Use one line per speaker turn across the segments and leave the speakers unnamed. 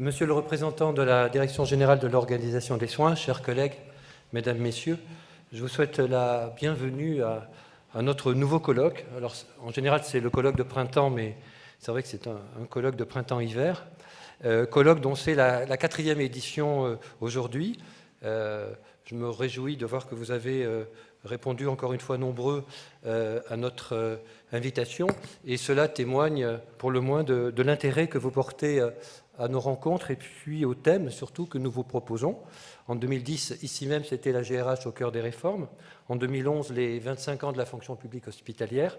Monsieur le représentant de la Direction générale de l'organisation des soins, chers collègues, mesdames, messieurs, je vous souhaite la bienvenue à notre nouveau colloque. Alors, en général, c'est le colloque de printemps, mais c'est vrai que c'est un colloque de printemps-hiver. Colloque dont c'est la 4e édition aujourd'hui. Je me réjouis de voir que vous avez répondu encore une fois nombreux à notre invitation, et cela témoigne pour le moins de l'intérêt que vous portez à nos rencontres et puis au thème surtout que nous vous proposons. En 2010, ici même, c'était la GRH au cœur des réformes. En 2011, les 25 ans de la fonction publique hospitalière.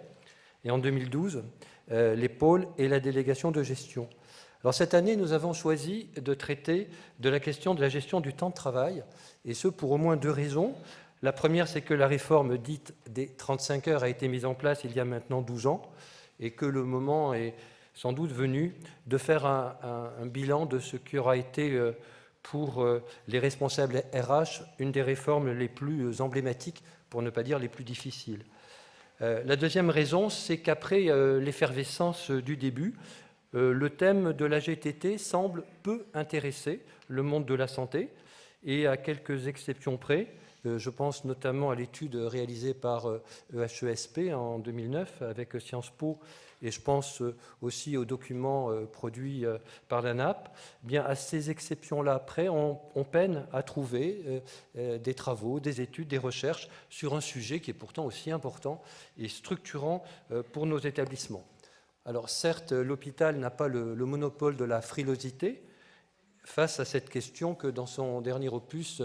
Et en 2012, les pôles et la délégation de gestion. Alors cette année, nous avons choisi de traiter de la question de la gestion du temps de travail, et ce pour au moins 2 raisons. La première, c'est que la réforme dite des 35 heures a été mise en place il y a maintenant 12 ans, et que le moment est sans doute venu de faire un bilan de ce qui aura été pour les responsables RH une des réformes les plus emblématiques, pour ne pas dire les plus difficiles. La deuxième raison, c'est qu'après l'effervescence du début, le thème de la GTT semble peu intéresser le monde de la santé, et à quelques exceptions près. Je pense notamment à l'étude réalisée par EHESP en 2009 avec Sciences Po, et je pense aussi aux documents produits par l'ANAP. Bien, à ces exceptions-là près, on peine à trouver des travaux, des études, des recherches sur un sujet qui est pourtant aussi important et structurant pour nos établissements. Alors certes, l'hôpital n'a pas le monopole de la frilosité face à cette question que dans son dernier opus,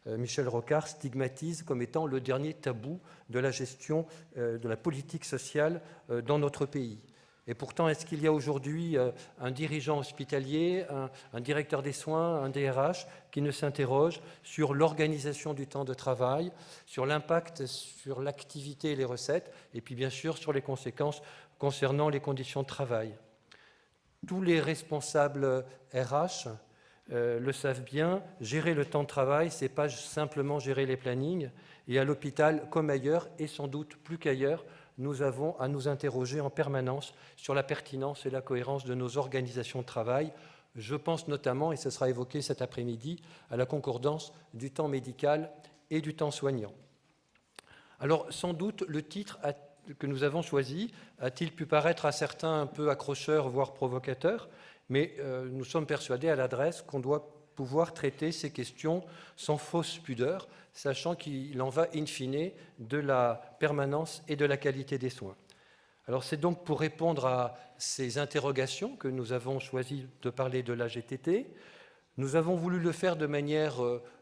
Michel Rocard stigmatise comme étant le dernier tabou de la gestion de la politique sociale dans notre pays. Et pourtant, est-ce qu'il y a aujourd'hui un dirigeant hospitalier, un directeur des soins, un DRH qui ne s'interroge sur l'organisation du temps de travail, sur l'impact sur l'activité et les recettes, et puis bien sûr sur les conséquences concernant les conditions de travail? Tous les responsables RH le savent bien, gérer le temps de travail, ce n'est pas simplement gérer les plannings. Et à l'hôpital, comme ailleurs, et sans doute plus qu'ailleurs, nous avons à nous interroger en permanence sur la pertinence et la cohérence de nos organisations de travail. Je pense notamment, et ce sera évoqué cet après-midi, à la concordance du temps médical et du temps soignant. Alors, sans doute, le titre que nous avons choisi a-t-il pu paraître à certains un peu accrocheur, voire provocateur, mais nous sommes persuadés à l'adresse qu'on doit pouvoir traiter ces questions sans fausse pudeur, sachant qu'il en va in fine de la permanence et de la qualité des soins. Alors c'est donc pour répondre à ces interrogations que nous avons choisi de parler de la GTT. Nous avons voulu le faire de manière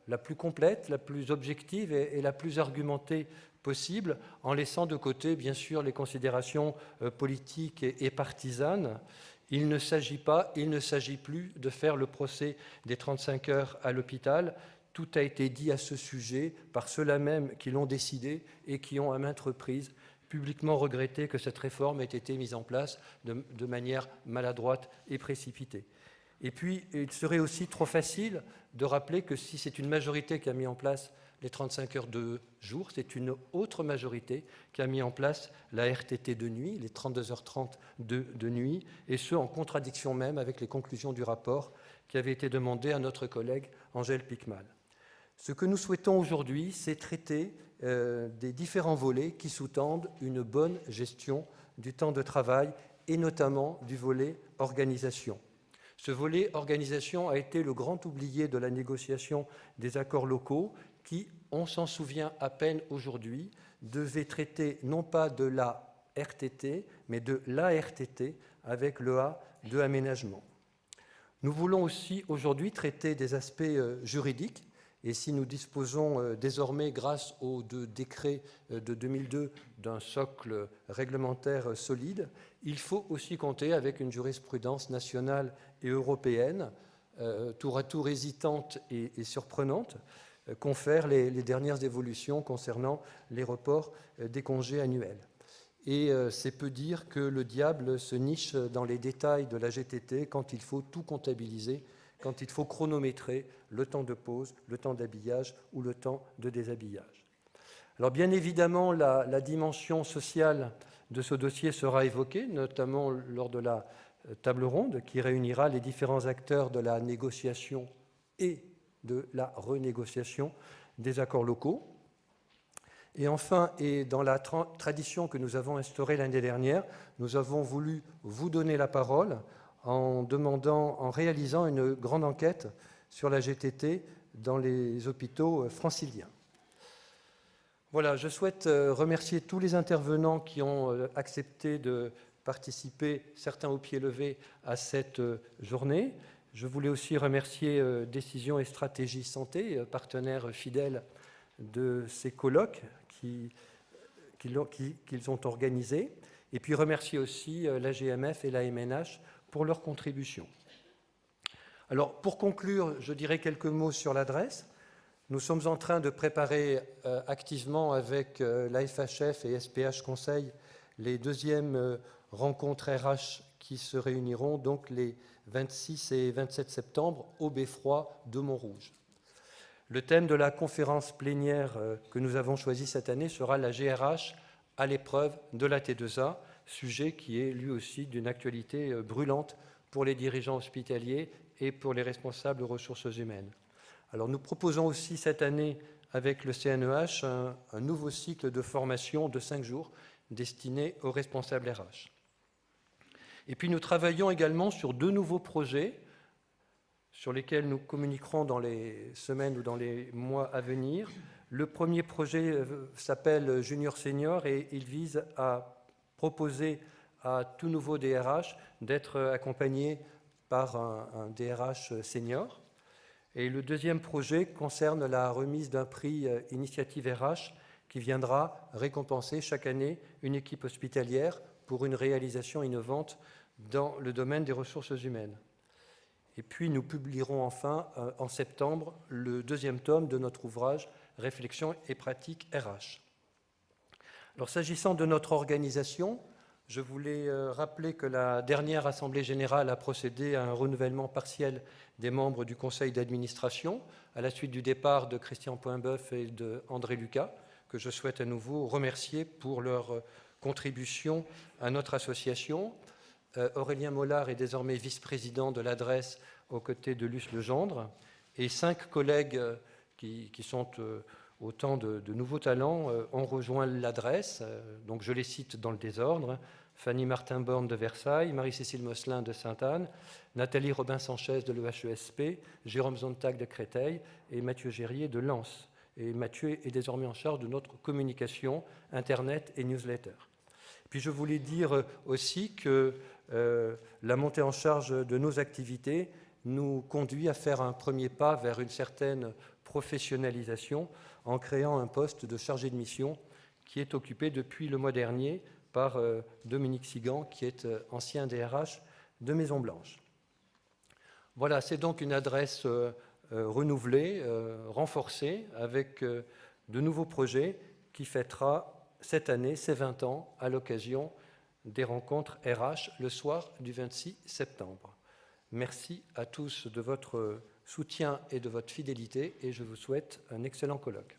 la plus complète, la plus objective et la plus argumentée possible, en laissant de côté, bien sûr, les considérations politiques et partisanes. Il ne s'agit plus de faire le procès des 35 heures à l'hôpital. Tout a été dit à ce sujet par ceux-là même qui l'ont décidé et qui ont à maintes reprises publiquement regretté que cette réforme ait été mise en place de manière maladroite et précipitée. Et puis, il serait aussi trop facile de rappeler que si c'est une majorité qui a mis en place les 35 heures de jour, c'est une autre majorité qui a mis en place la RTT de nuit, les 32h30 de nuit, et ce, en contradiction même avec les conclusions du rapport qui avait été demandé à notre collègue Angèle Picmal. Ce que nous souhaitons aujourd'hui, c'est traiter des différents volets qui sous-tendent une bonne gestion du temps de travail et notamment du volet organisation. Ce volet organisation a été le grand oublié de la négociation des accords locaux qui, on s'en souvient à peine aujourd'hui, devait traiter non pas de la RTT, mais de l'ARTT avec le A de aménagement. Nous voulons aussi aujourd'hui traiter des aspects juridiques, et si nous disposons désormais, grâce aux 2 décrets de 2002, d'un socle réglementaire solide, il faut aussi compter avec une jurisprudence nationale et européenne, tour à tour hésitante et surprenante, confère les dernières évolutions concernant les reports des congés annuels. Et c'est peu dire que le diable se niche dans les détails de la GTT quand il faut tout comptabiliser, quand il faut chronométrer le temps de pause, le temps d'habillage ou le temps de déshabillage. Alors bien évidemment, la dimension sociale de ce dossier sera évoquée, notamment lors de la table ronde qui réunira les différents acteurs de la négociation et de la renégociation des accords locaux. Et enfin, et dans la tradition que nous avons instaurée l'année dernière, nous avons voulu vous donner la parole en réalisant une grande enquête sur la GTT dans les hôpitaux franciliens. Voilà, je souhaite remercier tous les intervenants qui ont accepté de participer, certains au pied levé, à cette journée. Je voulais aussi remercier Décision et Stratégie Santé, partenaires fidèles de ces colloques qu'ils ont organisés, et puis remercier aussi la GMF et la MNH pour leur contribution. Alors, pour conclure, je dirais quelques mots sur l'adresse. Nous sommes en train de préparer activement avec la FHF et SPH Conseil les deuxièmes rencontres RH qui se réuniront donc les 26 et 27 septembre au Beffroi de Montrouge. Le thème de la conférence plénière que nous avons choisi cette année sera la GRH à l'épreuve de la T2A, sujet qui est lui aussi d'une actualité brûlante pour les dirigeants hospitaliers et pour les responsables ressources humaines. Alors nous proposons aussi cette année avec le CNEH un nouveau cycle de formation de 5 jours destiné aux responsables RH. Et puis nous travaillons également sur 2 nouveaux projets sur lesquels nous communiquerons dans les semaines ou dans les mois à venir. Le premier projet s'appelle Junior Senior et il vise à proposer à tout nouveau DRH d'être accompagné par un DRH senior. Et le deuxième projet concerne la remise d'un prix Initiative RH qui viendra récompenser chaque année une équipe hospitalière pour une réalisation innovante dans le domaine des ressources humaines. Et puis nous publierons enfin en septembre le 2e tome de notre ouvrage Réflexion et pratique RH. Alors s'agissant de notre organisation, je voulais rappeler que la dernière Assemblée générale a procédé à un renouvellement partiel des membres du conseil d'administration à la suite du départ de Christian Poinbeuf et de André Lucas, que je souhaite à nouveau remercier pour leur contribution à notre association. Aurélien Mollard est désormais vice-président de l'adresse aux côtés de Luce Legendre, et 5 collègues qui sont autant de nouveaux talents ont rejoint l'adresse. Donc je les cite dans le désordre: Fanny Martin-Borne de Versailles, Marie-Cécile Mosselin de Sainte-Anne, Nathalie Robin-Sanchez de l'EHESP, Jérôme Zontag de Créteil et Mathieu Gérier de Lens. Et Mathieu est désormais en charge de notre communication, Internet et newsletter. Puis je voulais dire aussi que la montée en charge de nos activités nous conduit à faire un premier pas vers une certaine professionnalisation en créant un poste de chargé de mission qui est occupé depuis le mois dernier par Dominique Sigan, qui est ancien DRH de Maison Blanche. Voilà, c'est donc une adresse renouvelée, renforcée, avec de nouveaux projets qui fêtera cette année ses 20 ans à l'occasion des rencontres RH le soir du 26 septembre. Merci à tous de votre soutien et de votre fidélité et je vous souhaite un excellent colloque.